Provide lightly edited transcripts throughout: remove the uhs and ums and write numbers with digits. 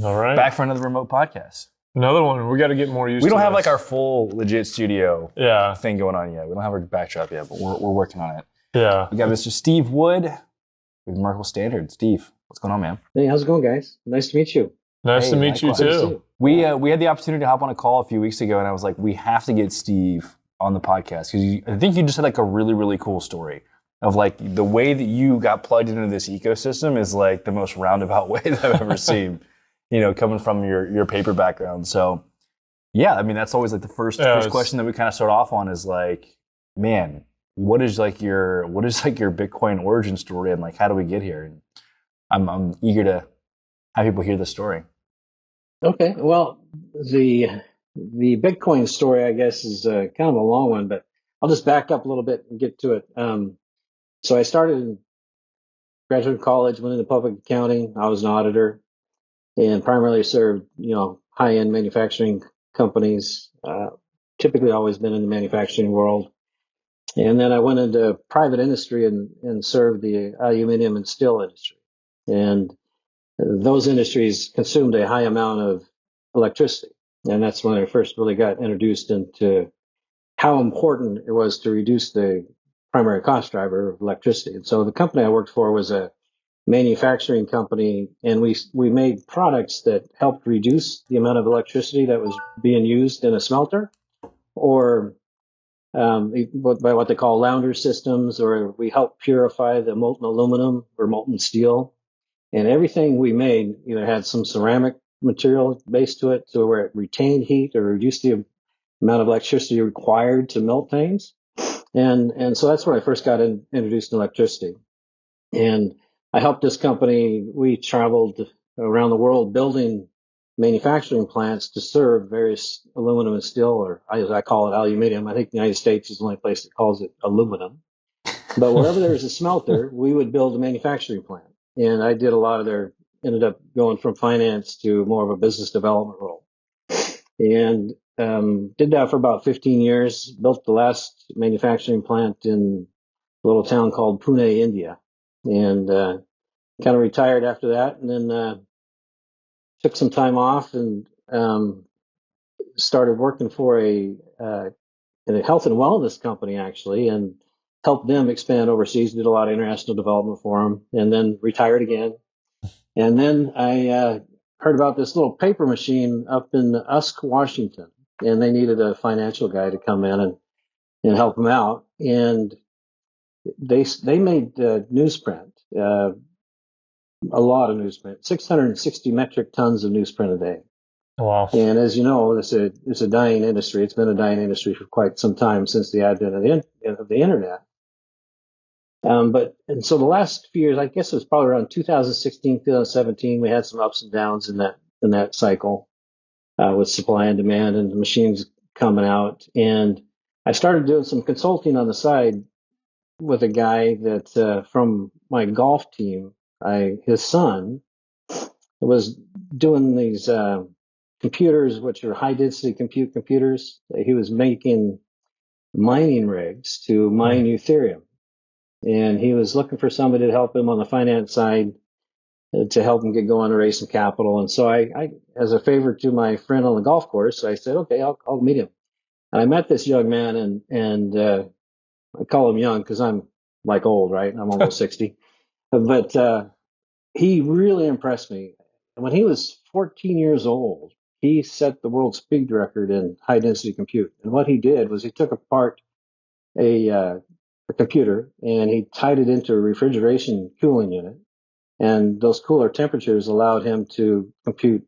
All right. Back for another remote podcast. Another one. We got to get more used to We don't have this. like our full legit studio Yeah. thing going on yet. We don't have our backdrop yet, but we're working on it. Yeah. We got Mr. Steve Wood with Merkle Standard. Steve, what's going on, man? Hey, how's it going, guys? Nice to meet you. Nice to meet you likewise. too. We had the opportunity to hop on a call a few weeks ago, and I was like, we have to get Steve on the podcast because I think you just had like a really, really cool story of like the way that you got plugged into this ecosystem is like the most roundabout way that I've ever seen, coming from your paper background. So yeah, I mean, that's always like the first question that we kind of start off on is like, man, what is your Bitcoin origin story and like, how do we get here? And I'm eager to have people hear the story. Okay, well, the Bitcoin story, I guess, is kind of a long one, but I'll just back up a little bit and get to it. So I started in graduate college, went into public accounting. I was an auditor and primarily served, high-end manufacturing companies. Typically, always been in the manufacturing world. And then I went into private industry and served the aluminum and steel industry. And those industries consumed a high amount of electricity. And that's when I first really got introduced into how important it was to reduce the primary cost driver of electricity. And so the company I worked for was a manufacturing company, and we made products that helped reduce the amount of electricity that was being used in a smelter, or by what they call lounder systems, or we helped purify the molten aluminum or molten steel. And everything we made either had some ceramic material base to it, so where it retained heat or reduced the amount of electricity required to melt things. And so that's where I first got introduced to electricity. And I helped this company. We traveled around the world building manufacturing plants to serve various aluminum and steel, or as I call it, aluminum. I think the United States is the only place that calls it aluminum. But wherever there was a smelter, we would build a manufacturing plant. And I did a lot of ended up going from finance to more of a business development role. And did that for about 15 years, built the last manufacturing plant in a little town called Pune, India. And kind of retired after that, and then took some time off and started working for a health and wellness company, actually, and helped them expand overseas, did a lot of international development for them, and then retired again. And then I heard about this little paper machine up in Usk, Washington, and they needed a financial guy to come in and help them out. And they made newsprint, a lot of newsprint, 660 metric tons of newsprint a day. Wow. And as you know, it's a dying industry. It's been a dying industry for quite some time since the advent of the internet. And so the last few years, I guess it was probably around 2016, 2017, we had some ups and downs in that cycle with supply and demand and the machines coming out. And I started doing some consulting on the side with a guy that from my golf team. His son was doing these computers, which are high density computers. He was making mining rigs to mine Ethereum. And he was looking for somebody to help him on the finance side to help him get going to raise some capital. And so I as a favor to my friend on the golf course, I said, okay, I'll meet him. And I met this young man, and I call him young because I'm like old, right? I'm almost 60. But he really impressed me. When he was 14 years old, he set the world speed record in high density compute. And what he did was he took apart a computer and he tied it into a refrigeration cooling unit. And those cooler temperatures allowed him to compute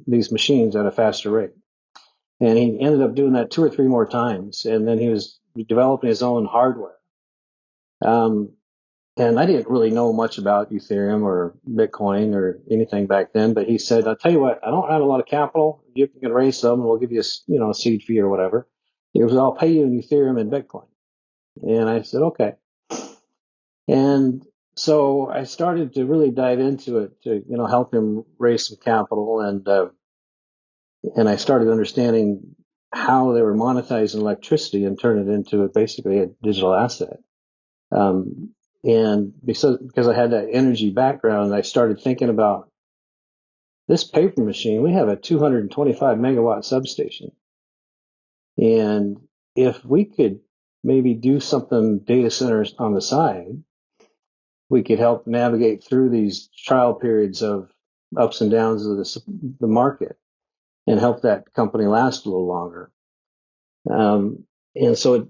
these machines at a faster rate. And he ended up doing that 2 or 3 more times. And then he was developing his own hardware. And I didn't really know much about Ethereum or Bitcoin or anything back then, but he said, I'll tell you what, I don't have a lot of capital. You can raise some and we'll give you a seed fee or whatever. He goes, I'll pay you in Ethereum and Bitcoin. And I said, okay. And so I started to really dive into it to, help him raise some capital. And I started understanding how they were monetizing electricity and turn it into basically a digital asset. And because I had that energy background, I started thinking about this paper machine, we have a 225 megawatt substation. And if we could maybe do something data centers on the side, we could help navigate through these trial periods of ups and downs of the market and help that company last a little longer. And so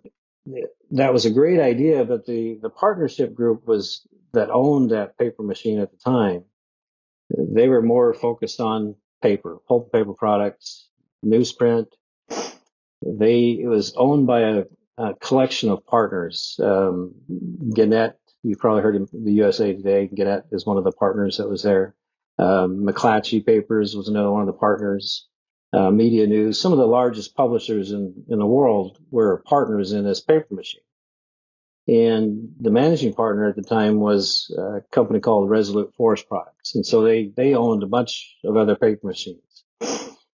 that was a great idea, but the partnership group that owned that paper machine at the time, they were more focused on paper, pulp paper products, newsprint. It was owned by a collection of partners. Gannett, you probably heard of the USA Today. Gannett is one of the partners that was there. McClatchy Papers was another one of the partners. Media News, some of the largest publishers in the world were partners in this paper machine. And the managing partner at the time was a company called Resolute Forest Products. And so they owned a bunch of other paper machines.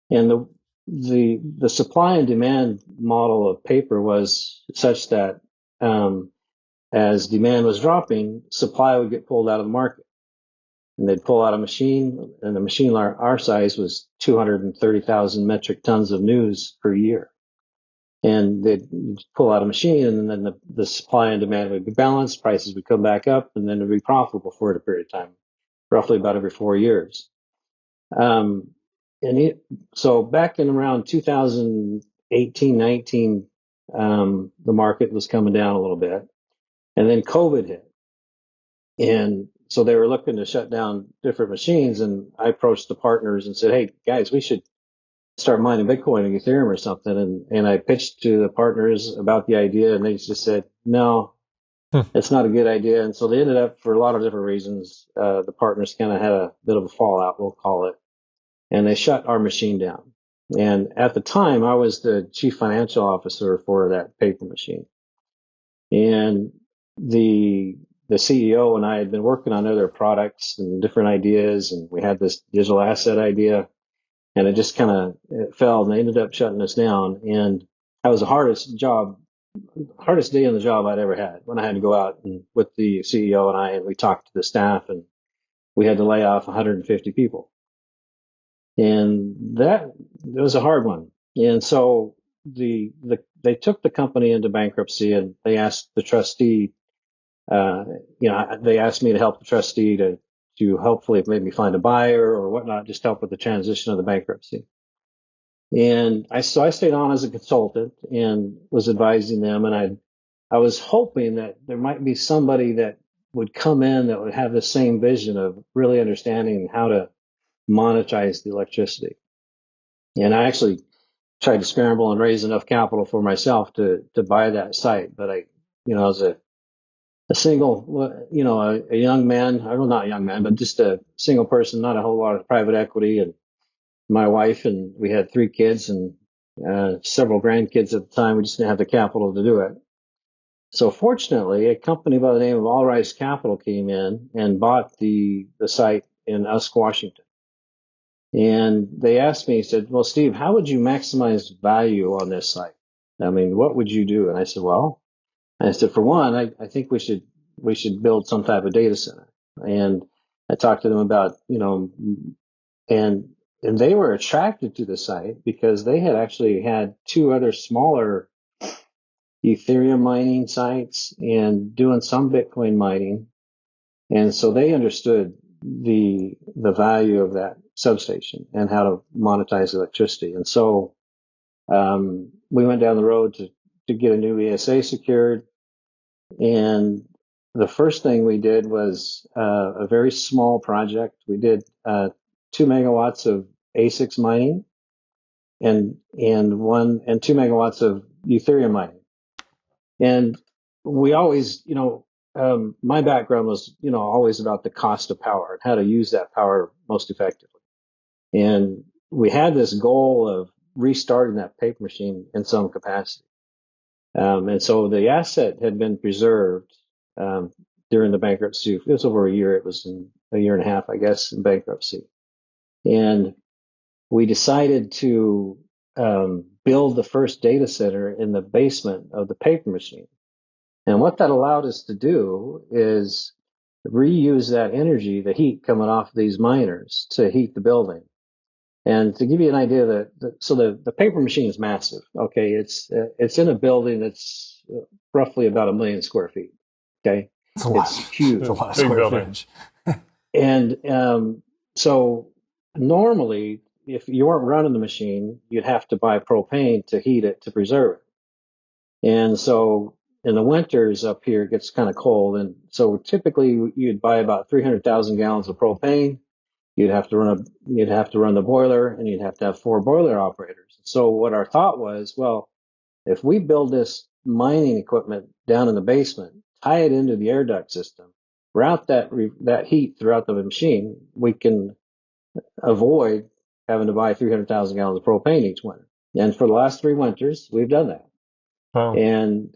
And the supply and demand model of paper was such that as demand was dropping, supply would get pulled out of the market. And they'd pull out a machine, and the machine our size was 230,000 metric tons of news per year. And they'd pull out a machine, and then the supply and demand would be balanced, prices would come back up, and then it'd be profitable for a period of time, roughly about every 4 years. So back in around 2018, 19, the market was coming down a little bit, and then COVID hit. And so they were looking to shut down different machines, and I approached the partners and said, "Hey guys, we should start mining Bitcoin and Ethereum or something." And I pitched to the partners about the idea, and they just said, "No, it's not a good idea." And so they ended up, for a lot of different reasons, the partners kind of had a bit of a fallout, we'll call it, and they shut our machine down. And at the time, I was the chief financial officer for that paper machine. And the CEO and I had been working on other products and different ideas, and we had this digital asset idea, and it just kind of fell, and they ended up shutting us down. And that was the hardest day on the job I'd ever had, when I had to go out and with the CEO and we talked to the staff, and we had to lay off 150 people. And that was a hard one. And so they took the company into bankruptcy, and they asked the trustee, they asked me to help the trustee to hopefully maybe find a buyer or whatnot, just help with the transition of the bankruptcy. And I stayed on as a consultant and was advising them. And I was hoping that there might be somebody that would come in that would have the same vision of really understanding how to monetize the electricity. And I actually tried to scramble and raise enough capital for myself to buy that site. But as a single, a young man, or not a young man, but just a single person, not a whole lot of private equity, and my wife, and we had 3 kids and several grandkids at the time. We just didn't have the capital to do it. So fortunately, a company by the name of All Rise Capital came in and bought the site in Usk, Washington. And they asked me, he said, "Well, Steve, how would you maximize value on this site? I mean, what would you do?" And I said, for one, I think we should build some type of data center. And I talked to them about, and they were attracted to the site because they had actually had 2 other smaller Ethereum mining sites and doing some Bitcoin mining. And so they understood the value of that substation and how to monetize electricity. And so we went down the road to get a new ESA secured. And the first thing we did was a very small project. We did 2 megawatts of ASICs mining and 2 megawatts of Ethereum mining. And we always, my background was, always about the cost of power and how to use that power most effectively. And we had this goal of restarting that paper machine in some capacity. And so the asset had been preserved during the bankruptcy. It was over a year. It was in a year and a half, I guess, in bankruptcy. And we decided to build the first data center in the basement of the paper machine. And what that allowed us to do is reuse that energy, the heat coming off these miners, to heat the building. And to give you an idea, the paper machine is massive. Okay, it's in a building that's roughly about 1 million square feet. Okay, It's a lot. it's huge. It's a lot of Big square building. footage. And so normally, if you weren't running the machine, you'd have to buy propane to heat it to preserve it. And so in the winters up here, it gets kind of cold. And so typically you'd buy about 300,000 gallons of propane. You'd have to run the boiler, and you'd have to have 4 boiler operators. So what our thought was, well, if we build this mining equipment down in the basement, tie it into the air duct system, route that heat throughout the machine, we can avoid having to buy 300,000 gallons of propane each winter. And for the last 3 winters, we've done that. Wow. And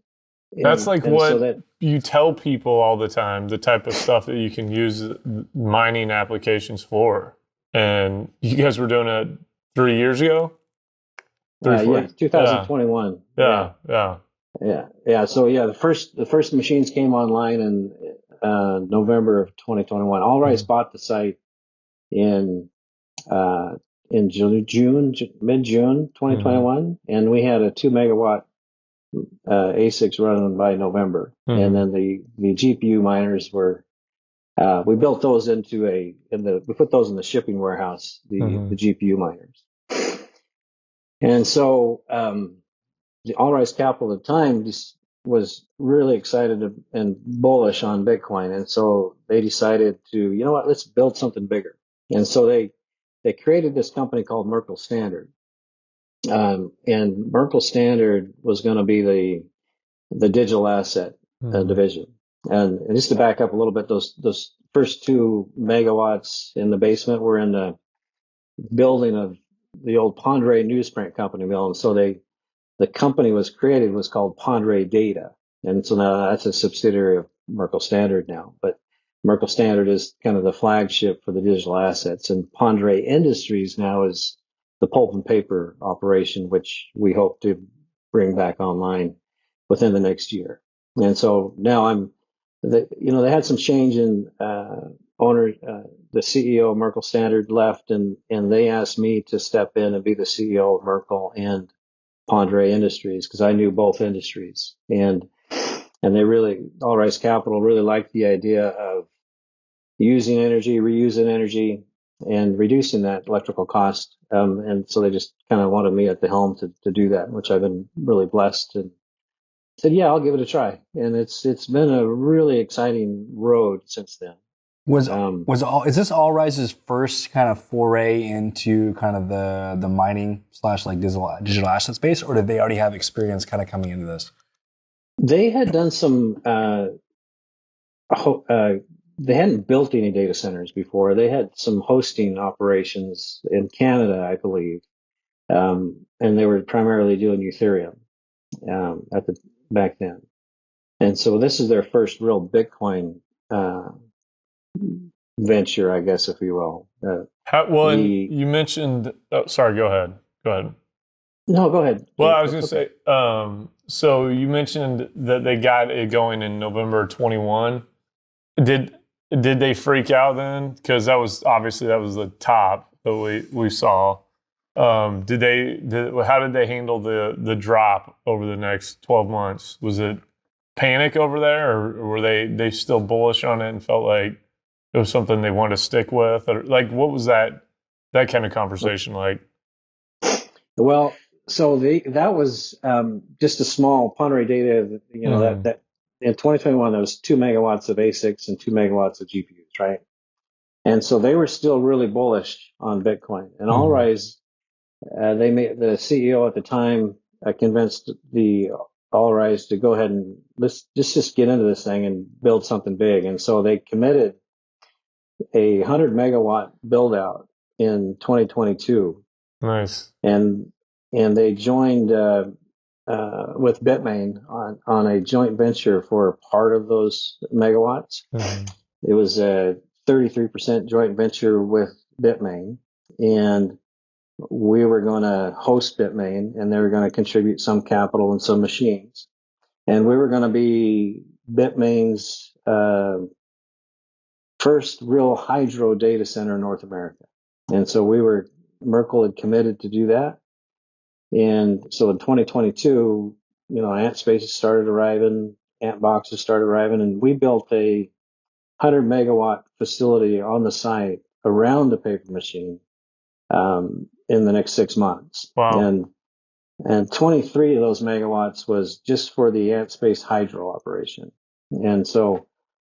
That's like and what so that, you tell people all the time, the type of stuff that you can use mining applications for. And you guys were doing it 3 years ago? 2021. Yeah. So the first machines came online in November of 2021. Allrise bought the site in mid-June 2021, and we had a 2 megawatt A6 running by November. And then the GPU miners were we built those we put those in the shipping warehouse, the GPU miners. And so the Allrise Capital at the time was really excited and bullish on Bitcoin. And so they decided to, you know what, let's build something bigger. And so they created this company called Merkle Standard. And Merkle Standard was going to be the digital asset division. And just to back up a little bit, those first 2 megawatts in the basement were in the building of the old Pondre newsprint company mill. And so the company was called Pondre Data. And so now that's a subsidiary of Merkle Standard now. But Merkle Standard is kind of the flagship for the digital assets. And Pondre Industries now is the pulp and paper operation, which we hope to bring back online within the next year. And so now they had some change in owner. The CEO of Merkle Standard left, and they asked me to step in and be the CEO of Merkle and Pondre Industries, because I knew both industries, and Allrise Capital really liked the idea of using energy, reusing energy, and reducing that electrical cost. And so they just kind of wanted me at the helm to do that, which I've been really blessed, and said, yeah, I'll give it a try. And it's been a really exciting road since then. Is this Allrise's first kind of foray into kind of the mining / like digital asset space, or did they already have experience kind of coming into this? They had done some. They hadn't built any data centers before. They had some hosting operations in Canada, I believe, and they were primarily doing Ethereum back then. And so this is their first real Bitcoin venture, I guess, if you will. You mentioned. Oh, sorry, go ahead. No, go ahead. Well, I was going to say. So you mentioned that they got it going in November 21. Did they freak out then? Because that was the top that we saw. How did they handle the drop over the next 12 months? Was it panic over there, or were they still bullish on it and felt like it was something they wanted to stick with? Or like, what was that kind of conversation like? Well, so that was just a small Pondre Data. That in 2021 there was 2 megawatts of A6 and 2 megawatts of GPUs, right? And so they were still really bullish on Bitcoin. And Allrise, they made the CEO at the time convinced the Allrise to go ahead and let's just get into this thing and build something big. And so they committed a 100 megawatt build out in 2022. Nice. And they joined with Bitmain on a joint venture for part of those megawatts. It was a 33% joint venture with Bitmain, and we were going to host Bitmain, and they were going to contribute some capital and some machines, and we were going to be Bitmain's first real hydro data center in North America. And so we were Merkle had committed to do that. And so in 2022, ant spaces started arriving, ant boxes started arriving, and we built a 100 megawatt facility on the site around the paper machine in the next 6 months. Wow. And 23 of those megawatts was just for the ant space hydro operation. And so,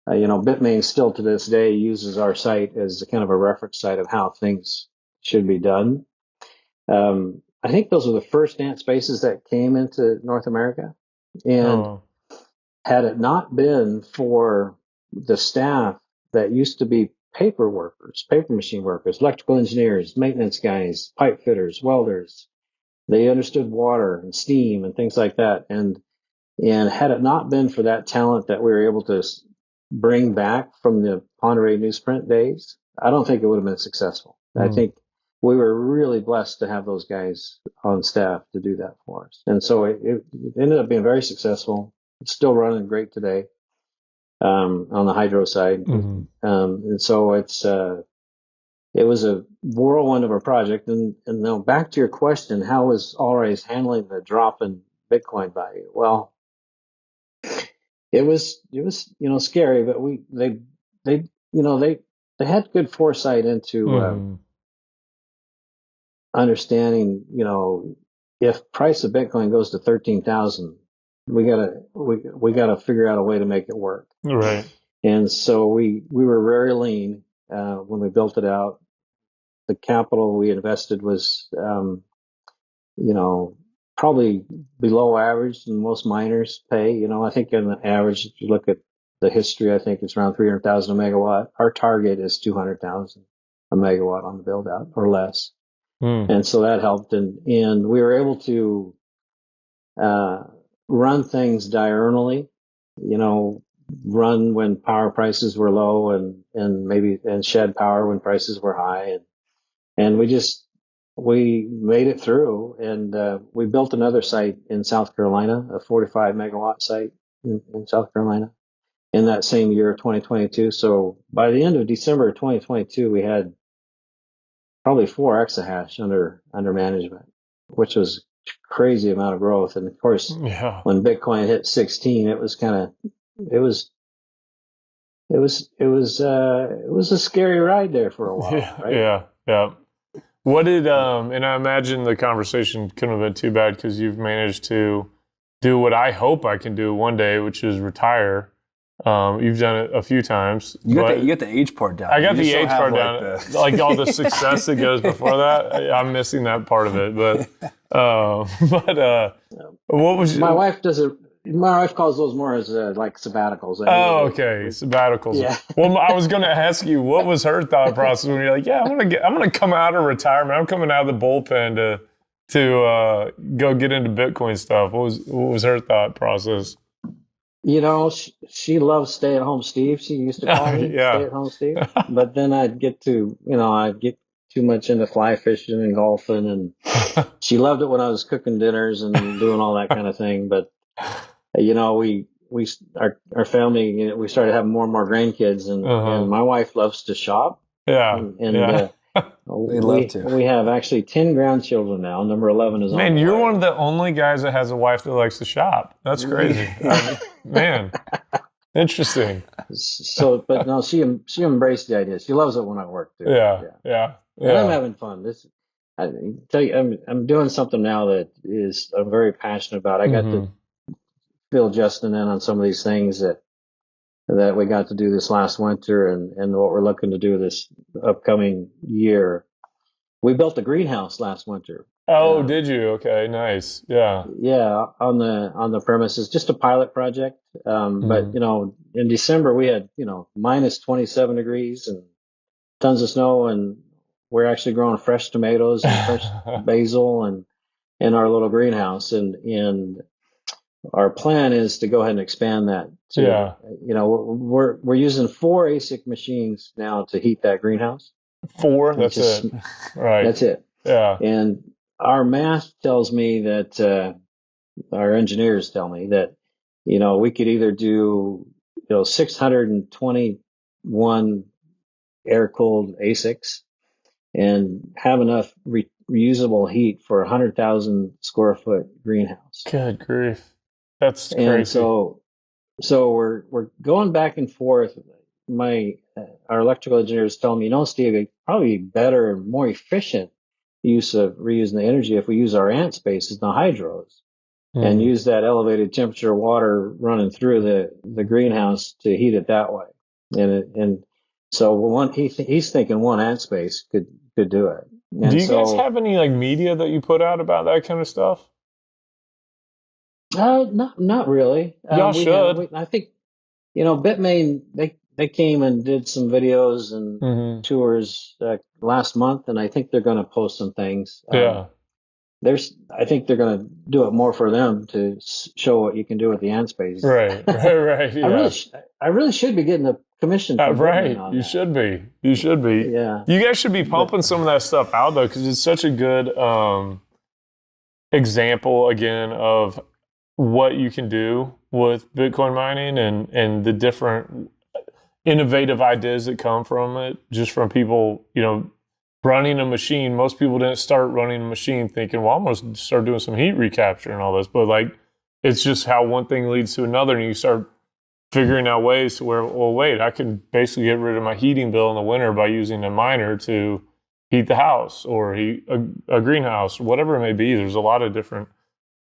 Bitmain still to this day uses our site as a kind of a reference site of how things should be done. I think those were the first ant spaces that came into North America. And had it not been for the staff that used to be paper workers, paper machine workers, electrical engineers, maintenance guys, pipe fitters, welders, they understood water and steam and things like that. And had it not been for that talent that we were able to bring back from the Ponderay newsprint days, I don't think it would have been successful. I think we were really blessed to have those guys on staff to do that for us. And so it ended up being very successful. It's still running great today on the hydro side. And so it was a whirlwind of a project. And now back to your question, how was Allrays handling the drop in Bitcoin value? Well, it was scary, but they had good foresight into understanding, if price of Bitcoin goes to 13,000, we gotta figure out a way to make it work. Right. And so we were very lean when we built it out. The capital we invested was, probably below average than most miners pay. I think on the average, if you look at the history, I think it's around 300,000 a megawatt. Our target is 200,000 a megawatt on the build out or less. And so that helped. And we were able to run things diurnally, run when power prices were low and shed power when prices were high. And we made it through, and we built another site in South Carolina, a 45 megawatt site in South Carolina in that same year, 2022. So by the end of December 2022, we had probably 4 exahash under management, which was a crazy amount of growth. And of course, when Bitcoin hit 16, it was a scary ride there for a while, right? Yeah. What did and I imagine the conversation couldn't have been too bad because you've managed to do what I hope I can do one day, which is retire. You've done it a few times. You got the age part down. I got the age part down. Like all the success that goes before that. I'm missing that part of it. But what was my wife does it? My wife calls those more as like sabbaticals. Oh, okay, sabbaticals. Yeah. Well, I was going to ask you, what was her thought process when you're like, yeah, I'm gonna come out of retirement. I'm coming out of the bullpen to go get into Bitcoin stuff. What was her thought process? She loves stay-at-home Steve. She used to call me stay-at-home Steve. But then I'd get too much into fly fishing and golfing, and she loved it when I was cooking dinners and doing all that kind of thing. But our family, we started having more and more grandkids, and my wife loves to shop. Yeah, and they love to. We have actually 10 grandchildren now. Number 11 is on. Man, you're one of the only guys that has a wife that likes to shop. That's crazy. Man, interesting. So, but no, she embraced the idea. She loves it when I work too. Yeah. And I'm having fun. I tell you, I'm doing something now that I'm very passionate about. I got to fill Justin in on some of these things that we got to do this last winter and what we're looking to do this upcoming year. We built a greenhouse last winter. Oh, did you? Okay, nice. Yeah. Yeah, on the premises, just a pilot project. But in December we had minus 27 degrees and tons of snow, and we're actually growing fresh tomatoes and fresh basil and in our little greenhouse, and our plan is to go ahead and expand that. We're using 4 ASIC machines now to heat that greenhouse. 4? That's it. Right. That's it. Yeah. And our math tells me that our engineers tell me that we could either do 621 air cooled ASICs, and have enough reusable heat for a 100,000 square foot greenhouse. Good grief. That's And crazy. so we're going back and forth. Our electrical engineers tell me, Steve, it'd probably be better and more efficient use of reusing the energy if we use our ant spaces, the hydros, and use that elevated temperature water running through the greenhouse to heat it that way. And so he's thinking one ant space could do it. And Do you guys so have any like media that you put out about that kind of stuff? not really. Y'all should. I think Bitmain, they came and did some videos and tours last month, and I think they're going to post some things. Yeah. I think they're going to do it more for them to show what you can do with the ant space. Right. Yeah. I really should be getting a commission from right. Bitmain on You that. should be. You should be. Yeah. You guys should be pumping some of that stuff out though, because it's such a good example again of what you can do with Bitcoin mining and the different innovative ideas that come from it, just from people, running a machine. Most people didn't start running a machine thinking, well, I'm going to start doing some heat recapture and all this. But like, it's just how one thing leads to another. And you start figuring out ways to where, well, wait, I can basically get rid of my heating bill in the winter by using a miner to heat the house or heat a greenhouse, whatever it may be. There's a lot of different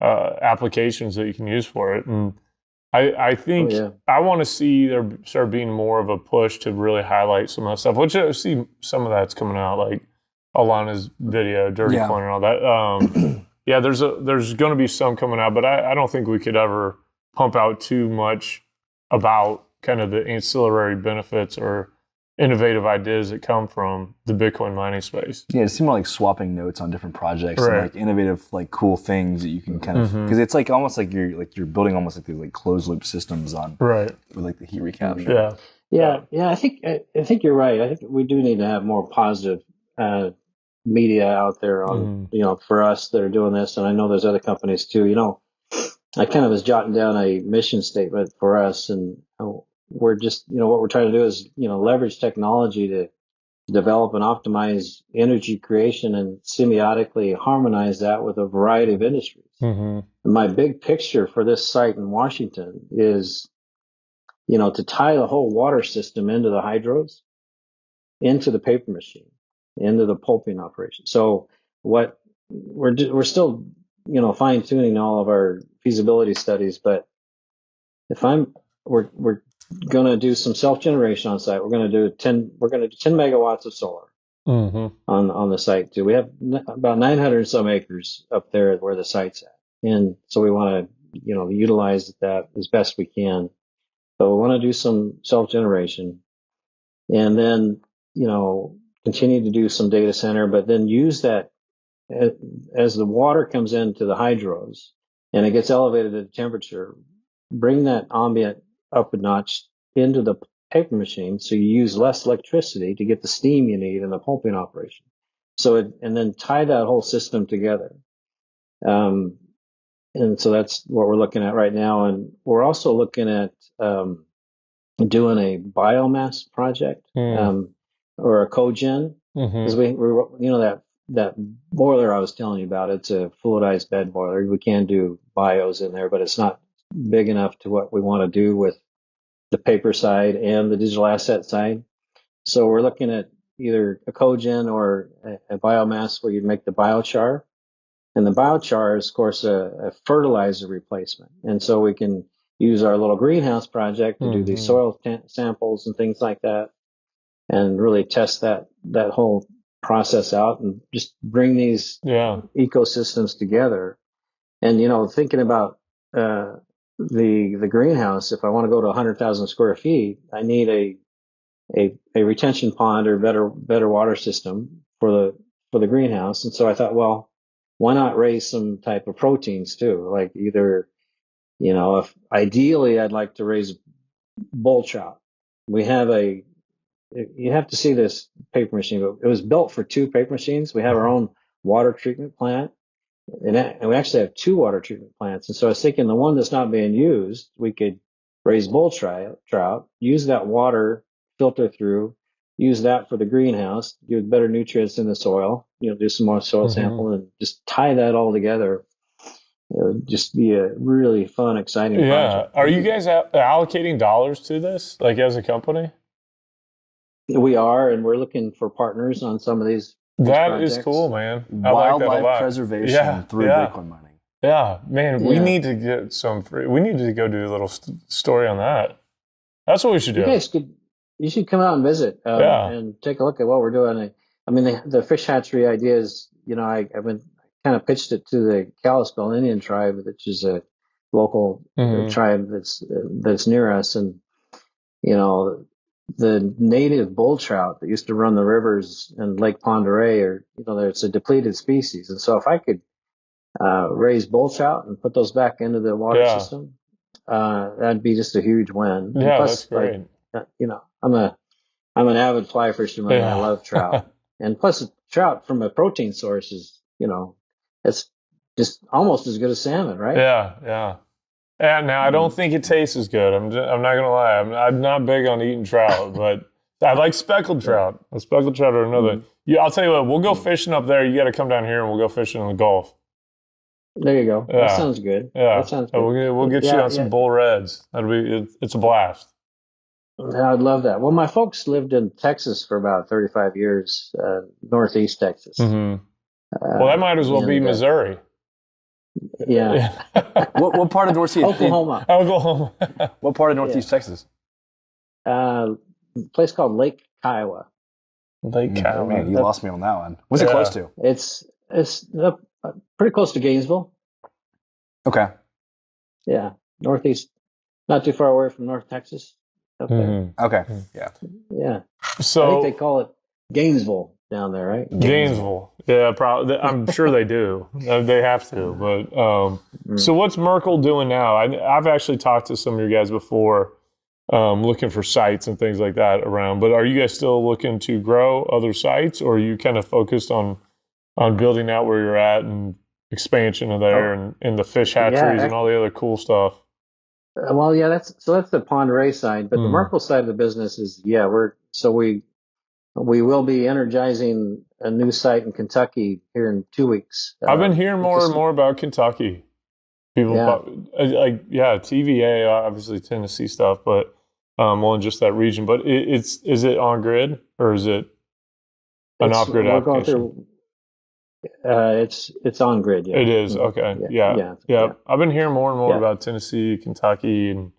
applications that you can use for it. And I think I want to see there start being more of a push to really highlight some of that stuff, which I see some of that's coming out, like Alana's video, Dirty Coin and all that. There's going to be some coming out, but I don't think we could ever pump out too much about kind of the ancillary benefits or innovative ideas that come from the Bitcoin mining space. Yeah, it seemed like swapping notes on different projects and like innovative, like cool things that you can kind of, because it's like almost like you're building almost like these like closed loop systems on with like the heat recapture. Yeah. I think you're right. I think we do need to have more positive media out there on for us that are doing this, and I know there's other companies too. I kind of was jotting down a mission statement for us, and we're just, what we're trying to do is, leverage technology to develop and optimize energy creation and semiotically harmonize that with a variety of industries. And my big picture for this site in Washington is, to tie the whole water system into the hydros, into the paper machine, into the pulping operation. So what we're still, fine tuning all of our feasibility studies, but we're going to do some self-generation on site. We're going to do 10 megawatts of solar on the site too. We have about 900 and some acres up there where the site's at. And so we want to, utilize that as best we can. So we want to do some self-generation and then, continue to do some data center, but then use that as the water comes into the hydros and it gets elevated at temperature, bring that ambient up a notch into the paper machine, so you use less electricity to get the steam you need in the pulping operation. And then tie that whole system together. And so that's what we're looking at right now. And we're also looking at doing a biomass project or a cogen, because we're that boiler I was telling you about. It's a fluidized bed boiler. We can do bios in there, but it's not big enough to what we want to do with the paper side and the digital asset side. So we're looking at either a cogen or a biomass where you make the biochar. And the biochar is, of course, a fertilizer replacement. And so we can use our little greenhouse project to do these soil samples and things like that and really test that whole process out and just bring these ecosystems together. And, thinking about the greenhouse, if I want to go to 100,000 square feet, I need a retention pond or better water system for the greenhouse. And so I thought, well, why not raise some type of proteins too? Like either, if ideally I'd like to raise bull trout. You have to see this paper machine, but it was built for two paper machines. We have our own water treatment plant. And we actually have two water treatment plants. And so I was thinking the one that's not being used, we could raise bull trout, use that water, filter through, use that for the greenhouse, give better nutrients in the soil, do some more soil Mm-hmm. sample and just tie that all together. It would just be a really fun, exciting Yeah. project. Are you guys allocating dollars to this, like as a company? We are, and we're looking for partners on some of these That is projects. cool, man. I like that a Wildlife lot. preservation through Yeah. Bitcoin mining. Yeah, man, we Yeah. need to get some free. We need to go do a little story on that. That's what we should do. You should come out and visit Yeah. and take a look at what we're doing. I mean, the fish hatchery idea is, I've been kind of pitched it to the Kalispel Indian tribe, which is a local Mhm. tribe that's near us, and the native bull trout that used to run the rivers and Lake Pend Oreille it's a depleted species, and so if I could raise bull trout and put those back into the water Yeah. system, that'd be just a huge win. And Yeah, plus, that's great. I'm an avid fly fisherman and I Yeah. love trout. And plus, trout from a protein source is, it's just almost as good as salmon, right? Yeah. And now I don't think it tastes as good. I'm not gonna lie. I'm not big on eating trout, but I like speckled trout. A speckled trout are another. Yeah, I'll tell you what. We'll go fishing up there. You got to come down here and we'll go fishing in the Gulf. There you go. Yeah. That sounds good. Yeah. That sounds good. We'll get you on some bull reds. It's a blast. I'd love that. Well, my folks lived in Texas for about 35 years, northeast Texas. Mm-hmm. Well, that might as well be Missouri. Yeah. What part of Northeast? Oklahoma. Oklahoma. What part of Northeast Texas? A place called Lake Kiowa. Lake Kiowa. Man, you lost me on that one. What's it close to? It's pretty close to Gainesville. Okay. Yeah, northeast, not too far away from North Texas. Up there. Mm-hmm. Okay. Yeah. Yeah. So I think they call it Gainesville down there, right? Gainesville. Yeah, probably. I'm sure they do. They have to. But so what's Merkle doing now? I've actually talked to some of your guys before, looking for sites and things like that around. But are you guys still looking to grow other sites, or are you kind of focused on building out where you're at and expansion of there and the fish hatcheries and all the other cool stuff? Well, yeah, that's the Pend Oreille side, but the Merkle side of the business is we will be energizing a new site in Kentucky here in 2 weeks. I've been hearing more and more about Kentucky. People, TVA, obviously Tennessee stuff, but in just that region. But is it on grid or is it an off-grid application? It's on grid. Yeah. It is. Okay. Yeah. I've been hearing more and more about Tennessee, Kentucky, and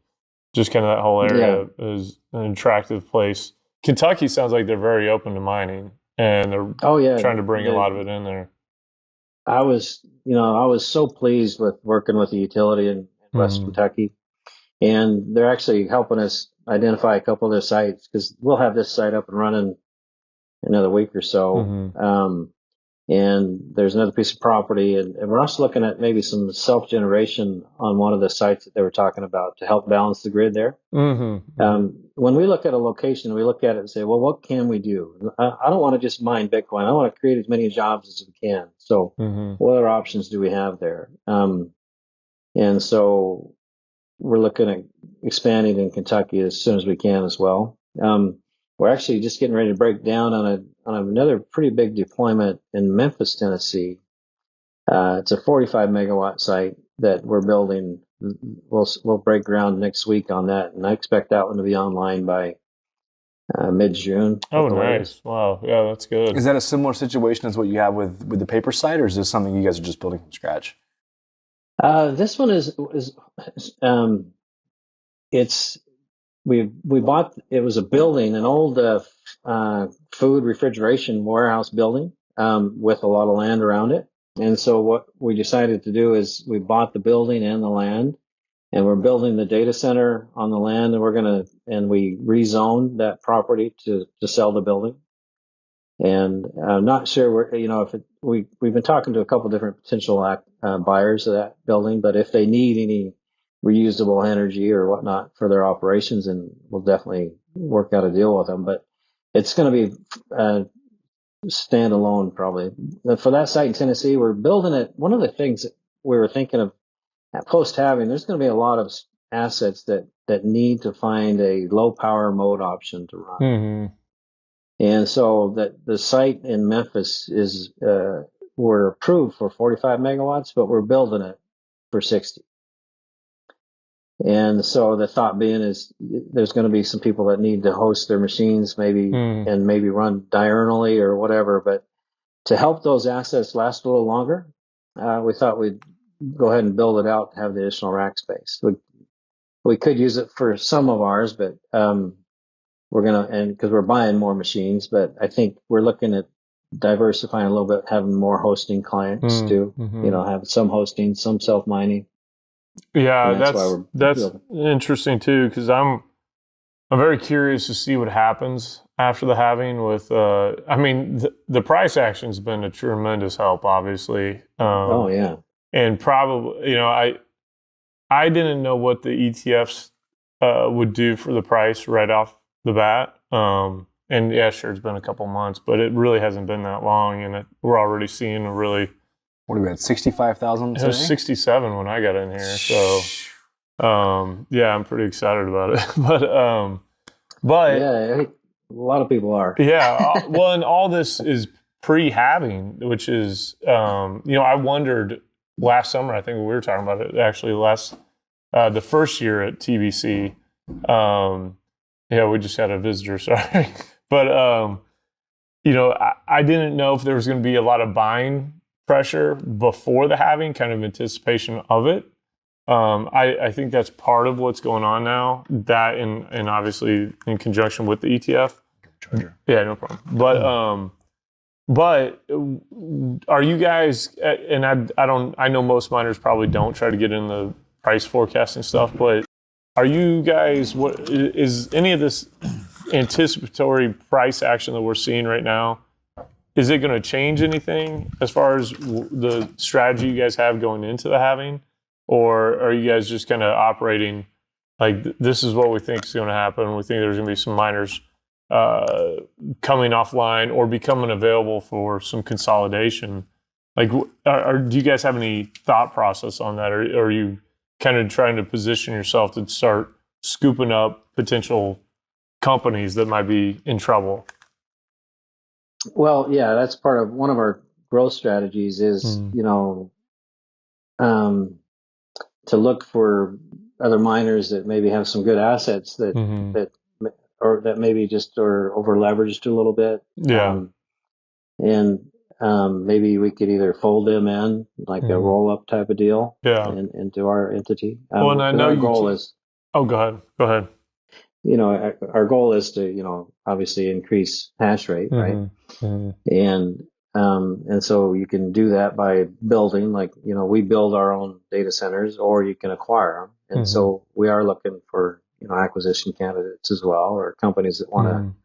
just kind of that whole area is an attractive place. Kentucky sounds like they're very open to mining, and they're trying to bring a lot of it in there. I was so pleased with working with the utility in West Kentucky, and they're actually helping us identify a couple of their sites because we'll have this site up and running another week or so. And there's another piece of property, and we're also looking at maybe some self-generation on one of the sites that they were talking about to help balance the grid there. When we look at a location, we look at it and say, well, what can we do? I don't want to just mine Bitcoin. I want to create as many jobs as we can. So what other options do we have there? And so we're looking at expanding in Kentucky as soon as we can as well. We're actually just getting ready to break down on another pretty big deployment in Memphis, Tennessee. It's a 45 megawatt site that we're building. We'll break ground next week on that, and I expect that one to be online by mid-June. Oh, nice! Wow, yeah, that's good. Is that a similar situation as what you have with the paper site, or is this something you guys are just building from scratch? This one we bought, it was a building, an old food refrigeration warehouse building with a lot of land around it. And so what we decided to do is we bought the building and the land, and we're building the data center on the land, and we rezoned that property to sell the building. And I'm not sure we've been talking to a couple different potential buyers of that building, but if they need any reusable energy or whatnot for their operations, and we'll definitely work out a deal with them. But it's going to be standalone probably. For that site in Tennessee, we're building it. One of the things that we were thinking of post-halving, there's going to be a lot of assets that need to find a low power mode option to run. And so that the site in Memphis is, we're approved for 45 megawatts, but we're building it for 60. And so the thought being is there's going to be some people that need to host their machines and maybe run diurnally or whatever. But to help those assets last a little longer, we thought we'd go ahead and build it out to have the additional rack space. We could use it for some of ours, but because we're buying more machines, but I think we're looking at diversifying a little bit, having more hosting clients too. Have some hosting, some self-mining. Yeah, And that's interesting too, because I'm very curious to see what happens after the halving with, I mean, the price action's been a tremendous help, obviously. Oh, yeah. And probably, I didn't know what the ETFs would do for the price right off the bat. And yeah, sure, it's been a couple months, but it really hasn't been that long. And we're already seeing a really... What are we at, 65,000 today? It was 67 when I got in here. So, yeah, I'm pretty excited about it. But yeah, a lot of people are. Yeah. Well, and all this is pre-halving, which is, I wondered last summer, I think we were talking about it actually the first year at TBC. Yeah, we just had a visitor, sorry. But, I didn't know if there was going to be a lot of buying pressure before the halving, kind of anticipation of it. I think that's part of what's going on now. That and obviously in conjunction with the ETF. Charger. Yeah, no problem. But are you guys? And I know most miners probably don't try to get in the price forecasting stuff. But are you guys? What is any of this anticipatory price action that we're seeing right now? Is it going to change anything as far as the strategy you guys have going into the halving? Or are you guys just kind of operating like this is what we think is going to happen? We think there's going to be some miners coming offline or becoming available for some consolidation. Like, do you guys have any thought process on that? Or are you kind of trying to position yourself to start scooping up potential companies that might be in trouble? Well, yeah, that's part of one of our growth strategies is, to look for other miners that maybe have some good assets that maybe just are over leveraged a little bit. Yeah. Maybe we could either fold them in like a roll up type of deal into our entity. Well, and I know our goal is. Oh, go ahead. Our goal is to, obviously increase hash rate, right? And so you can do that by building, like, we build our own data centers, or you can acquire them. And so we are looking for, acquisition candidates as well, or companies that want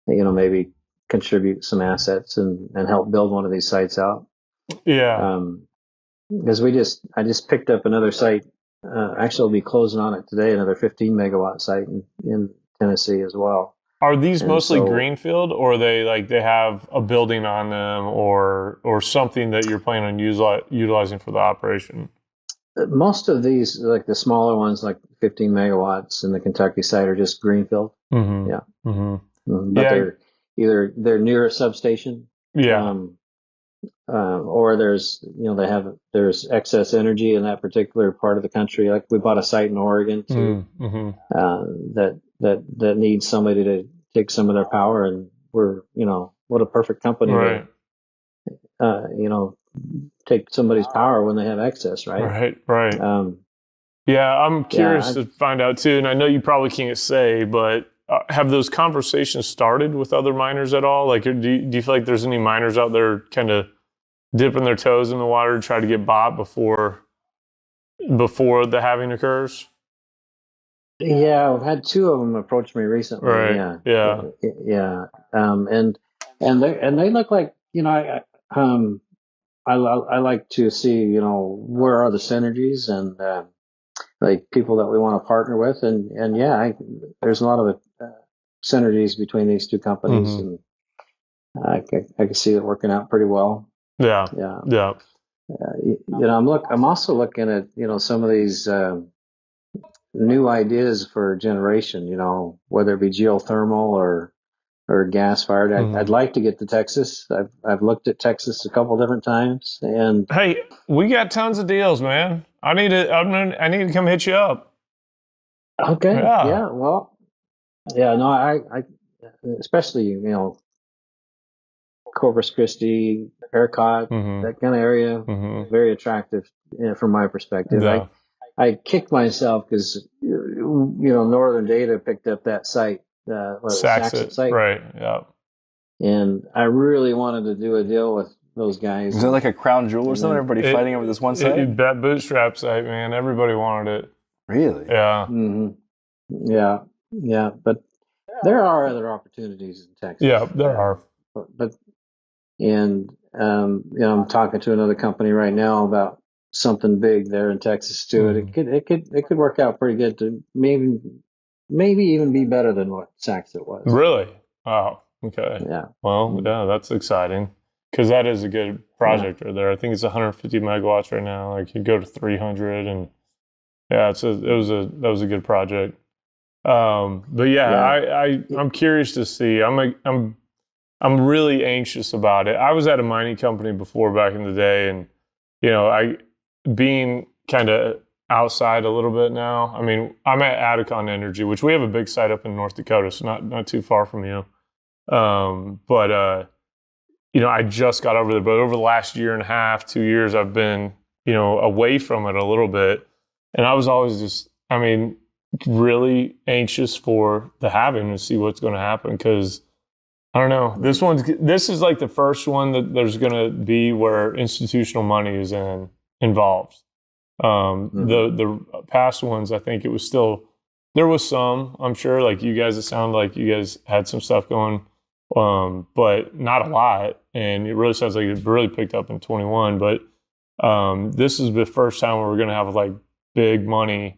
to, maybe contribute some assets and help build one of these sites out. Yeah. Because I just picked up another site. Actually, I'll be closing on it today, another 15 megawatt site in Tennessee as well. Are these mostly greenfield, or are they have a building on them, or something that you're planning on utilizing for the operation? Most of these, like the smaller ones, like 15 megawatts in the Kentucky site, are just greenfield. Yeah. But they're near a substation. Yeah. Or there's excess energy in that particular part of the country. Like we bought a site in Oregon too, that needs somebody to take some of their power, and we're, what a perfect company to, take somebody's power when they have excess, right? Right. Yeah, I'm curious to find out too, and I know you probably can't say, but have those conversations started with other miners at all? Like, do you feel like there's any miners out there kind of dipping their toes in the water to try to get bought before the halving occurs? Yeah, I've had two of them approach me recently. Right. Yeah. And they look like, I like to see, where are the synergies and like people that we want to partner with, and there's a lot of synergies between these two companies, and I can see it working out pretty well. Yeah. I'm also looking at, some of these new ideas for generation, whether it be geothermal or or gas fired. Mhm. I'd like to get to Texas. I've looked at Texas a couple different times, and Hey, we got tons of deals, man. I need to come hit you up. okay, Yeah. yeah, well, yeah, no, I especially Corpus Christi, ERCOT, Mm-hmm. that kind of area, Mm-hmm. very attractive from my perspective. Yeah. I kicked myself because Northern Data picked up that site, Saxon Saxit. site, Right. Yeah. and I really wanted to do a deal with those guys. Is it like a crown jewel or And something? then- Everybody fighting over this one site? That bootstrap site, man. Everybody wanted it. Really? Yeah. Mhm. Yeah, but there are other opportunities in Texas. Yeah, there are. But I'm talking to another company right now about something big there in Texas too. And it could work out pretty good to maybe even be better than what Saxit was. Really? Wow. Okay. Yeah. Well, yeah, that's exciting because that is a good project right there. I think it's 150 megawatts right now. Like you go to 300, and yeah, that was a good project. But yeah, I'm curious to see. I'm really anxious about it. I was at a mining company before back in the day, and I being kind of outside a little bit now. I mean, I'm at Atacon Energy, which we have a big site up in North Dakota, so not too far from you. But I just got over there. But over the last year and a half, 2 years, I've been away from it a little bit, and I was always just, really anxious for the halving to see what's going to happen because I don't know. This is like the first one that there's going to be where institutional money is involved. The past ones, I think it was still there was some. I'm sure, like you guys, it sounded like you guys had some stuff going, but not a lot. And it really sounds like it really picked up in 21. But this is the first time where we're going to have like big money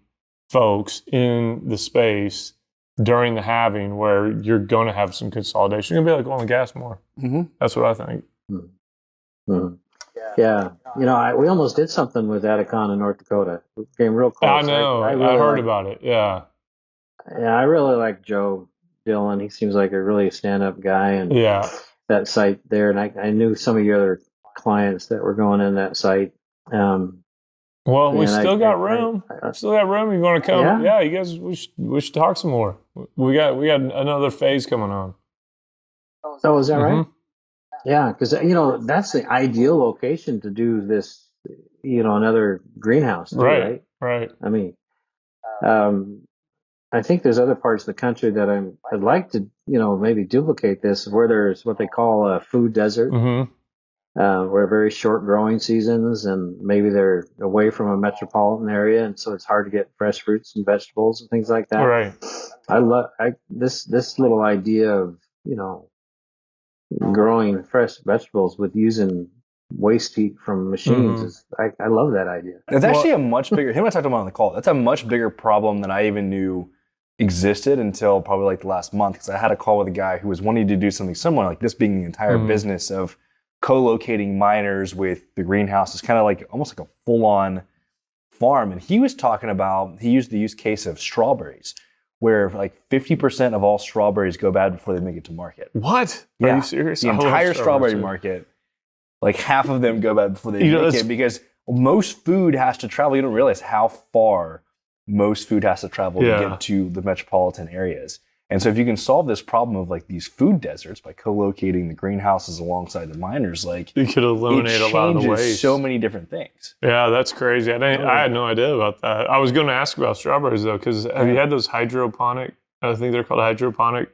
folks in the space during the halving where you're going to have some consolidation. You're going to be like oil and gas more. Mm-hmm. That's what I think. Mm-hmm. Yeah. We almost did something with Atacon in North Dakota. We came real close. I know. I really heard about it. Yeah. Yeah, I really like Joe Dillon. He seems like a really stand-up guy, and Yeah. that site there. And I knew some of your other clients that were going in that site. Well, we and still got room. Still got room. You want to come? Yeah, you guys. We should talk some more. We got another phase coming on. Oh, is that right? Yeah, because that's the ideal location to do this. Another greenhouse, too, right? Right. I mean, I think there's other parts of the country that I'd like to maybe duplicate this, where there's what they call a food desert. Mm-hmm. Where very short growing seasons, and maybe they're away from a metropolitan area, and so it's hard to get fresh fruits and vegetables and things like that. Right. I love this little idea of growing fresh vegetables with using waste heat from machines. I love that idea. It's actually a much bigger. Him and I talked about it on the call. That's a much bigger problem than I even knew existed until probably like the last month, because I had a call with a guy who was wanting to do something similar, like this being the entire business of co-locating miners with the greenhouse. Is kind of like almost like a full-on farm. And he was talking about, he used the use case of strawberries, where like 50% of all strawberries go bad before they make it to market. What? Yeah. Are you serious? The entire strawberry market, like half of them go bad before they make it, because most food has to travel. You don't realize how far most food has to travel to get to the metropolitan areas. And so if you can solve this problem of like these food deserts by co-locating the greenhouses alongside the miners, like you could eliminate a lot of the waste. So many different things. Yeah, that's crazy. I had no idea about that. I was going to ask about strawberries though, because have you had those hydroponic? I think they're called hydroponic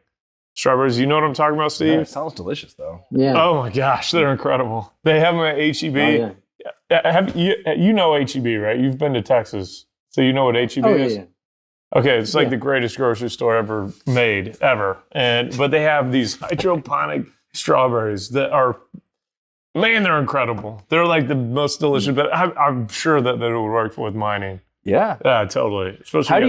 strawberries. You know what I'm talking about, Steve? Yeah, it sounds delicious though. Yeah. Oh my gosh, they're incredible. They have them at HEB. Oh, yeah. Have you know HEB, right? You've been to Texas, so you know what HEB is. Yeah. Okay, it's like the greatest grocery store ever made, ever. But they have these hydroponic strawberries that are, man, they're incredible. They're like the most delicious, but I'm sure that it would work with mining. Yeah. Yeah, totally. How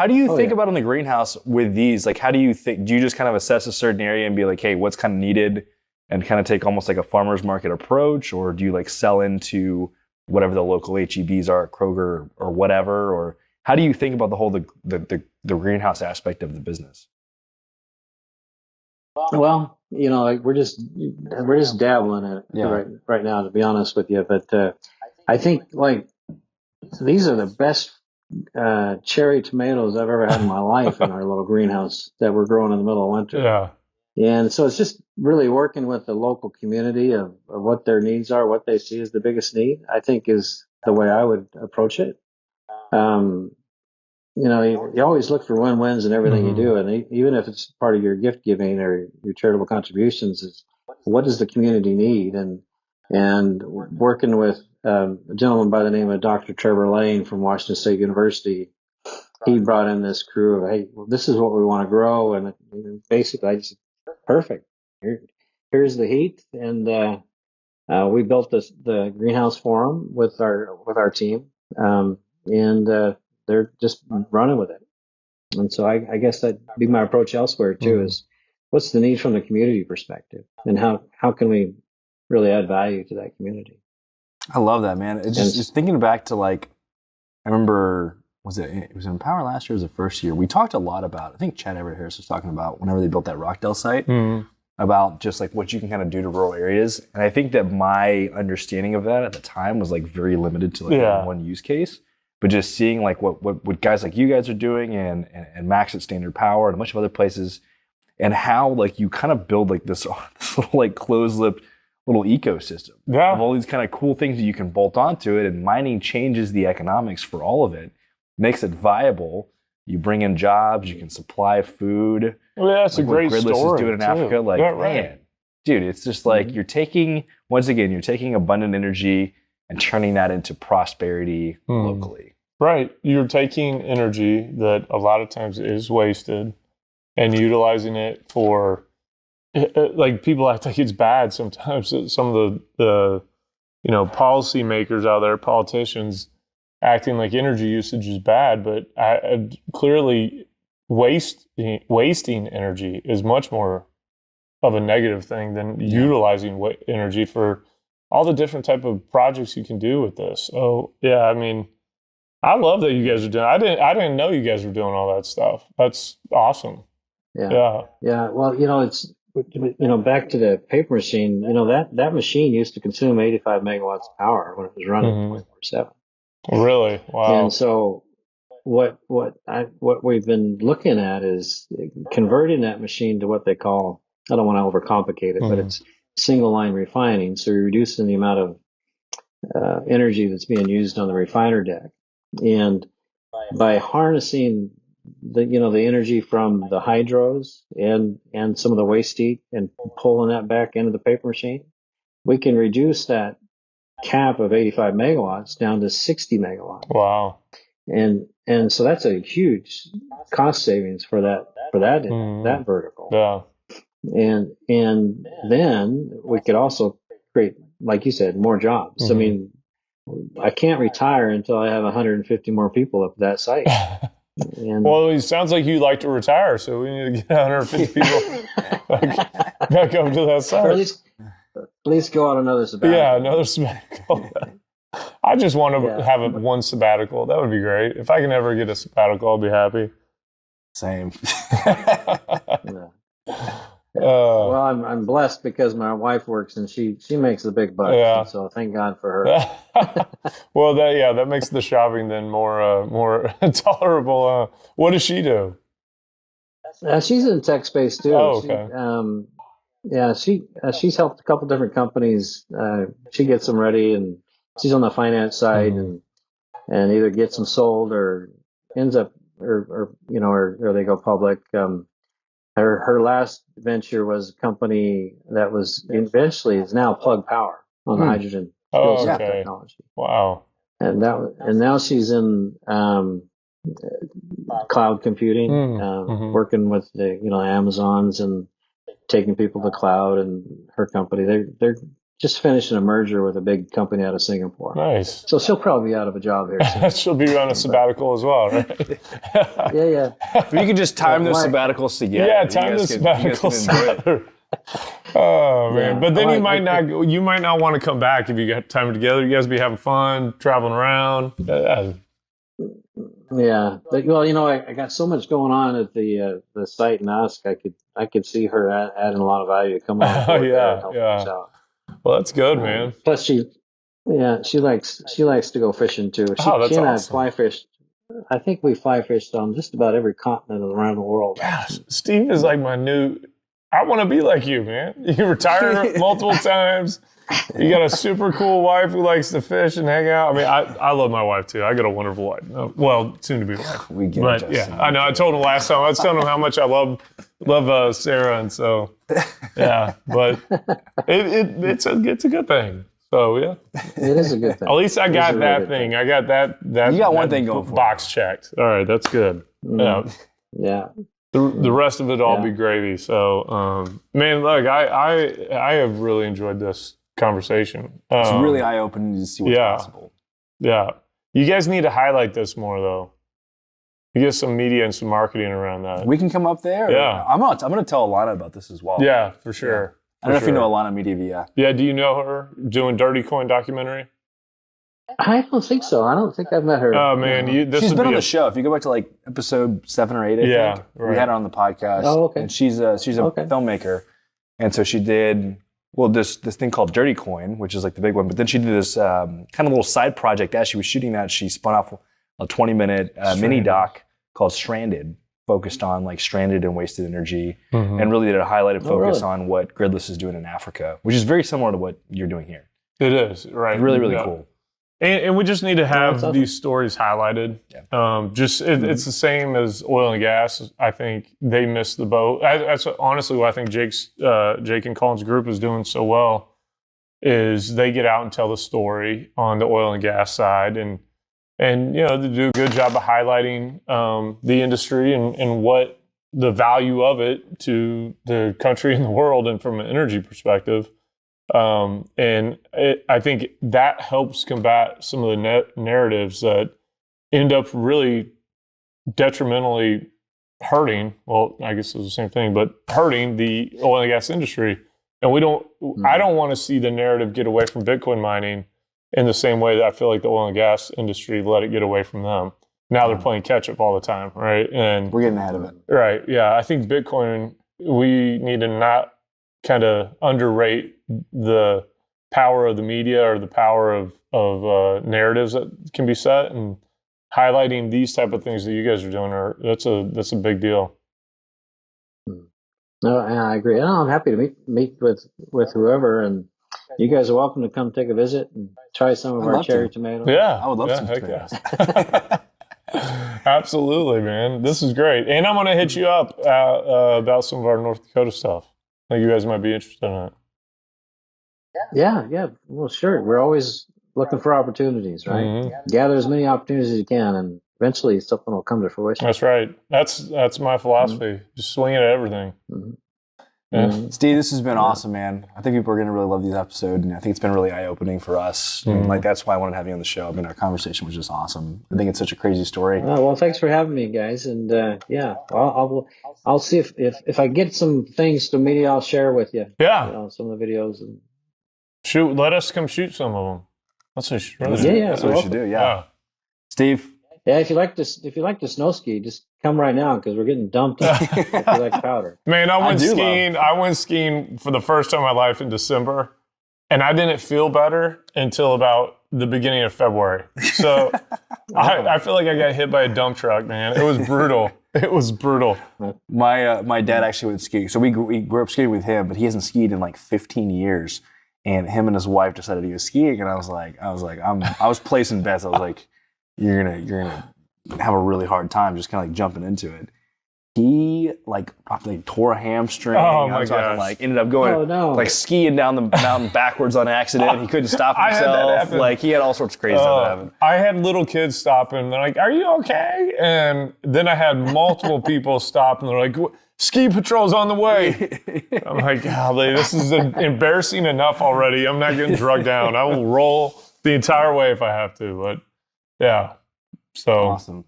do you think about in the greenhouse with these? Like, how do you think, do you just kind of assess a certain area and be like, hey, what's kind of needed, and kind of take almost like a farmer's market approach? Or do you like sell into whatever the local HEBs are at Kroger or whatever? Or how do you think about the whole the greenhouse aspect of the business? Well, like we're just dabbling in it Yeah. right now, to be honest with you. But I think like these are the best cherry tomatoes I've ever had in my life in our little greenhouse that we're growing in the middle of winter. Yeah. And so it's just really working with the local community of what their needs are, what they see as the biggest need, I think is the way I would approach it. Um, you always look for win-wins in everything you Mhm. do. And even if it's part of your gift giving or your charitable contributions, is what does the community need? And working with a gentleman by the name of Dr. Trevor Lane from Washington State University, he brought in this crew of, hey, well, this is what we want to grow. And basically, I just, perfect. Here's the heat. And we built the greenhouse for them with our team. And they're just running with it. And so I guess that'd be my approach elsewhere too, Mhm. is what's the need from the community perspective, and how can we really add value to that community? I love that, man. It's just thinking back to like, I remember, it was in Power last year, or was the first year. We talked a lot about, I think Chad Everett Harris was talking about whenever they built that Rockdale site, Mhm. about just like what you can kind of do to rural areas. And I think that my understanding of that at the time was like very limited to like one use case. But just seeing like what guys like you guys are doing and Max at Standard Power and a bunch of other places, and how like you kind of build like this little like closed-lipped little ecosystem of all these kind of cool things that you can bolt onto it, and mining changes the economics for all of it, makes it viable. You bring in jobs, you can supply food. Well, yeah, that's like a great what Gridless story is doing in too. Africa. Like, Yeah, right. man, dude, it's just like you're taking abundant energy and turning that into prosperity locally. Right. You're taking energy that a lot of times is wasted and utilizing it for, like, people act like it's bad sometimes. Some of the policymakers out there, politicians, acting like energy usage is bad, but clearly wasting energy is much more of a negative thing than utilizing energy for all the different type of projects you can do with this. So yeah, I mean, I love that you guys are doing. I didn't know you guys were doing all that stuff. That's awesome. Yeah. Well, it's back to the paper machine. That machine used to consume 85 megawatts of power when it was running 24/7. Really? Wow. And so what we've been looking at is converting that machine to what they call, I don't want to overcomplicate it, but it's single line refining. So you're reducing the amount of energy that's being used on the refiner deck. And by harnessing the energy from the hydros and some of the waste heat and pulling that back into the paper machine, we can reduce that cap of 85 megawatts down to 60 megawatts. Wow. And so that's a huge cost savings for that vertical. Yeah. And then we could also create, like you said, more jobs. I mean, I can't retire until I have 150 more people up at that site. Well, it sounds like you'd like to retire, so we need to get 150 people back up to that site. Or at least go on another sabbatical. Yeah, another sabbatical. I just want to have one sabbatical. That would be great. If I can ever get a sabbatical, I'll be happy. Same. Well, I'm blessed because my wife works and she makes the big bucks. Yeah. And so thank God for her. Well, that makes the shopping then more tolerable. What does she do? She's in the tech space too. Oh, okay. She's helped a couple different companies. She gets them ready, and she's on the finance side, and either gets them sold or ends up, or they go public. Her last venture was a company that was eventually is now Plug Power on the hydrogen fuel cell technology. Wow. And now she's in cloud computing, working with the Amazons and taking people to cloud. And her company, they're just finishing a merger with a big company out of Singapore. Nice. So she'll probably be out of a job here soon. She'll be on a sabbatical as well, right? Yeah. If you could just time those sabbaticals together. Yeah, time the sabbaticals together. Oh man! But then you might not want to come back if you got time together. You guys be having fun, traveling around. Yeah, but, well, I got so much going on at the site in Ask. I could see her adding a lot of value coming on Oh board there and yeah, helping us yeah. out. Well, that's good, man. Plus, she likes to go fishing too. Oh, She that's and I awesome. fly fished. I think we fly fished on just about every continent around the world. Gosh, Steve is like my new. I want to be like you, man. You retire multiple times. You got a super cool wife who likes to fish and hang out. I mean, I love my wife too. I got a wonderful wife. Well, soon to be wife. We get But it, yeah, Justin. I know. I told him last time. I was telling him how much I love Sarah, and so yeah. But it's a good thing. So yeah, It is a good thing. at least I It is got a that really good thing. I got that. You got one that thing going for box checked. All right, that's good. Yeah. Yeah. The rest of it all Yeah. be gravy. So, man, look, I have really enjoyed this conversation. It's really eye-opening to see what's yeah. possible. Yeah. You guys need to highlight this more, though. You get some media and some marketing around that. We can come up there. Yeah. I'm going to tell Alana about this as well. Yeah, for sure. I don't know if you know Alana Media Via. Yeah, do you know her doing Dirty Coin documentary? I don't think so. I don't think I've met her. Oh, man. This She's would been be on the show. If you go back to like episode 7 or 8, I Yeah, think, right. we had her on the podcast. Oh, okay. And she's a Okay. filmmaker, and so she did this thing called Dirty Coin, which is like the big one. But then she did this kind of little side project as she was shooting that. She spun off a 20-minute mini doc called Stranded, focused on like stranded and wasted energy, and really did a highlighted focus on what Gridless is doing in Africa, which is very similar to what you're doing here. It is, right. Really, really Yeah. cool. And we just need to have that's awesome. these stories highlighted. Yeah. It's the same as oil and gas. I think they missed the boat. That's honestly what I think Jake and Colin's group is doing so well, is they get out and tell the story on the oil and gas side, and they do a good job of highlighting the industry and what the value of it to the country and the world, and from an energy perspective. I think that helps combat some of the narratives that end up really detrimentally hurting. Well, I guess it's the same thing, but hurting the oil and gas industry. And I don't want to see the narrative get away from Bitcoin mining in the same way that I feel like the oil and gas industry let it get away from them. Now they're playing catch up all the time, right? And We're getting ahead of it. right, yeah. I think Bitcoin, we need to not kind of underrate the power of the media or the power of narratives that can be set, and highlighting these type of things that you guys are doing that's a big deal. No, I agree. No, I'm happy to meet with whoever, and you guys are welcome to come take a visit and try some of I'd our love cherry to. tomatoes. Yeah, I would love some heck tomatoes. yeah. Absolutely, man. This is great, and I'm gonna hit you up about some of our North Dakota stuff. I think you guys might be interested in it. Yeah. Well, sure. We're always looking for opportunities, right? Mhm. Gather as many opportunities as you can, and eventually something will come to fruition. That's right. That's my philosophy. Just swing it at everything. Mhm. Yeah. Mhm. Steve, this has been awesome, man. I think people are going to really love these episodes, and I think it's been really eye-opening for us. And like that's why I wanted to have you on the show. I mean, our conversation was just awesome. I think it's such a crazy story. Well, thanks for having me, guys. And I'll see if I get some things to media, I'll share with you. Yeah. Some of the videos. And Shoot. Let us come shoot some of them. That's what you should really do. Yeah, That's what we should do. Yeah. Steve, yeah, if you like to snow ski, just come right now because we're getting dumped if you like powder. Man, I went do skiing. I went skiing for the first time in my life in December, and I didn't feel better until about the beginning of February. So I feel like I got hit by a dump truck, man. It was brutal. It was brutal. my dad actually went skiing. So we grew up skiing with him, but he hasn't skied in like 15 years. And him and his wife decided to go skiing, and I was placing bets. I was like, you're gonna have a really hard time just kind of like jumping into it. He like tore a hamstring. Oh, my I'm talking, gosh. like ended up going like skiing down the mountain backwards on accident. He couldn't stop I had that himself. happen. Like he had all sorts of crazy stuff happen. I had little kids stopping. They're like, "Are you okay?" And then I had multiple people stop, and they're like, "Ski patrol's on the way." I'm like, golly, this is embarrassing enough already. I'm not getting drugged down. I will roll the entire way if I have to. But yeah, so Awesome.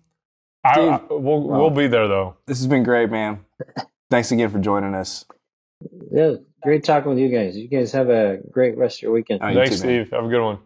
we'll be there though. This has been great, man. Thanks again for joining us. Yeah, great talking with you guys. You guys have a great rest of your weekend. You Thanks, too, man. Steve. Have a good one.